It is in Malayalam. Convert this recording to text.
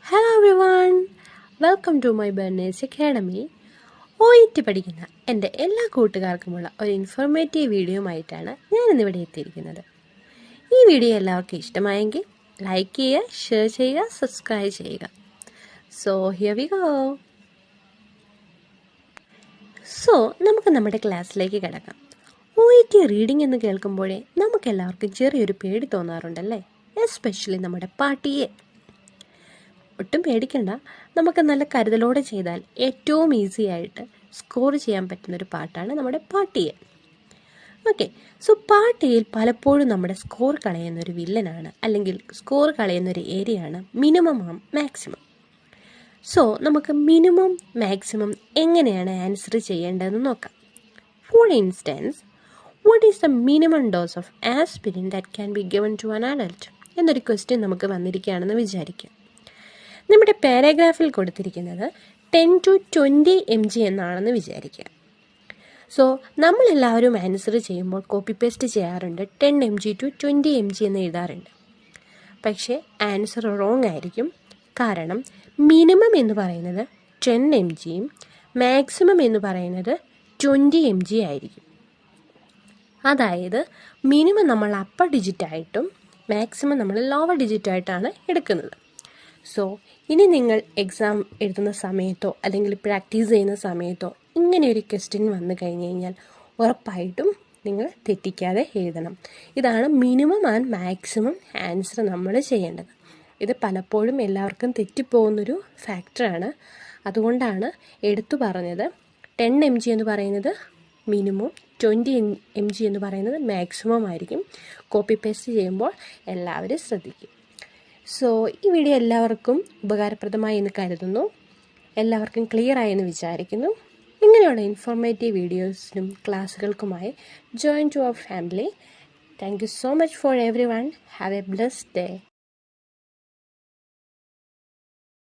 Hello everyone, welcome to my burners academy. OET പഠിക്കുന്ന എൻ്റെ എല്ലാ കൂട്ടുകാർക്കുമുള്ള ഒരു ഇൻഫോർമേറ്റീവ് വീഡിയോയുമായിട്ടാണ് ഞാനിന്നിവിടെ എത്തിയിരിക്കുന്നത്. ഈ വീഡിയോ എല്ലാവർക്കും ഇഷ്ടമായെങ്കിൽ ലൈക്ക് ചെയ്യുക, ഷെയർ ചെയ്യുക, സബ്സ്ക്രൈബ് ചെയ്യുക. So here we go. So നമുക്ക് നമ്മുടെ ക്ലാസ്സിലേക്ക് കിടക്കാം. OET റീഡിംഗ് എന്ന് കേൾക്കുമ്പോഴേ നമുക്കെല്ലാവർക്കും ചെറിയൊരു പേടി തോന്നാറുണ്ടല്ലേ, എസ്പെഷ്യലി നമ്മുടെ പാർട്ട് എ. ഒട്ടും പേടിക്കണ്ട, നമുക്ക് നല്ല കരുതലോടെ ചെയ്താൽ ഏറ്റവും ഈസി ആയിട്ട് സ്കോർ ചെയ്യാൻ പറ്റുന്നൊരു പാർട്ടാണ് നമ്മുടെ part A. Okay, so part എയിൽ പലപ്പോഴും നമ്മുടെ സ്കോർ കളയുന്നൊരു വില്ലനാണ്, അല്ലെങ്കിൽ സ്കോർ കളയുന്നൊരു ഏരിയയാണ് മിനിമം മാക്സിമം. സോ നമുക്ക് മിനിമം മാക്സിമം എങ്ങനെയാണ് ആൻസർ ചെയ്യേണ്ടതെന്ന് നോക്കാം. For instance, what is the minimum dose of aspirin that can be given to an adult എന്നൊരു ക്വസ്റ്റ്യൻ നമുക്ക് വന്നിരിക്കുകയാണെന്ന് വിചാരിക്കാം. നമ്മുടെ പാരഗ്രാഫിൽ കൊടുത്തിരിക്കുന്നത് 10 to 20 mg എന്നാണെന്ന് വിചാരിക്കുക. സോ നമ്മളെല്ലാവരും ആൻസർ ചെയ്യുമ്പോൾ കോപ്പി പേസ്റ്റ് ചെയ്യാറുണ്ട്, 10 mg to 20 mg എന്ന് എഴുതാറുണ്ട്. പക്ഷേ ആൻസർ റോങ് ആയിരിക്കും. കാരണം മിനിമം എന്ന് പറയുന്നത് 10 mgയും മാക്സിമം എന്ന് പറയുന്നത് 20 mg ആയിരിക്കും. അതായത് മിനിമം നമ്മൾ അപ്പർ ഡിജിറ്റായിട്ടും മാക്സിമം നമ്മൾ ലോവർ ഡിജിറ്റായിട്ടാണ് എടുക്കുന്നത്. സോ ഇനി നിങ്ങൾ എക്സാം എഴുതുന്ന സമയത്തോ അല്ലെങ്കിൽ പ്രാക്ടീസ് ചെയ്യുന്ന സമയത്തോ ഇങ്ങനെയൊരു ക്വസ്റ്റ്യൻ വന്നു കഴിഞ്ഞ് കഴിഞ്ഞാൽ ഉറപ്പായിട്ടും നിങ്ങൾ തെറ്റിക്കാതെ എഴുതണം. ഇതാണ് മിനിമം ആൻഡ് മാക്സിമം ആൻസർ നമ്മൾ ചെയ്യേണ്ടത്. ഇത് പലപ്പോഴും എല്ലാവർക്കും തെറ്റിപ്പോകുന്നൊരു ഫാക്ടറാണ്. അതുകൊണ്ടാണ് എടുത്തു പറഞ്ഞത്. 10 mg എന്ന് പറയുന്നത് മിനിമം, 20 mg എന്ന് പറയുന്നത് മാക്സിമം ആയിരിക്കും. കോപ്പി പേസ്റ്റ് ചെയ്യുമ്പോൾ എല്ലാവരും ശ്രദ്ധിക്കും. സോ ഈ വീഡിയോ എല്ലാവർക്കും ഉപകാരപ്രദമായി എന്ന് കരുതുന്നു. എല്ലാവർക്കും ക്ലിയർ ആയെന്ന് വിചാരിക്കുന്നു. ഇങ്ങനെയുള്ള ഇൻഫോർമേറ്റീവ് വീഡിയോസിനും ക്ലാസ്സുകൾക്കുമായി join to our family. Thank you so much for everyone. Have a blessed day.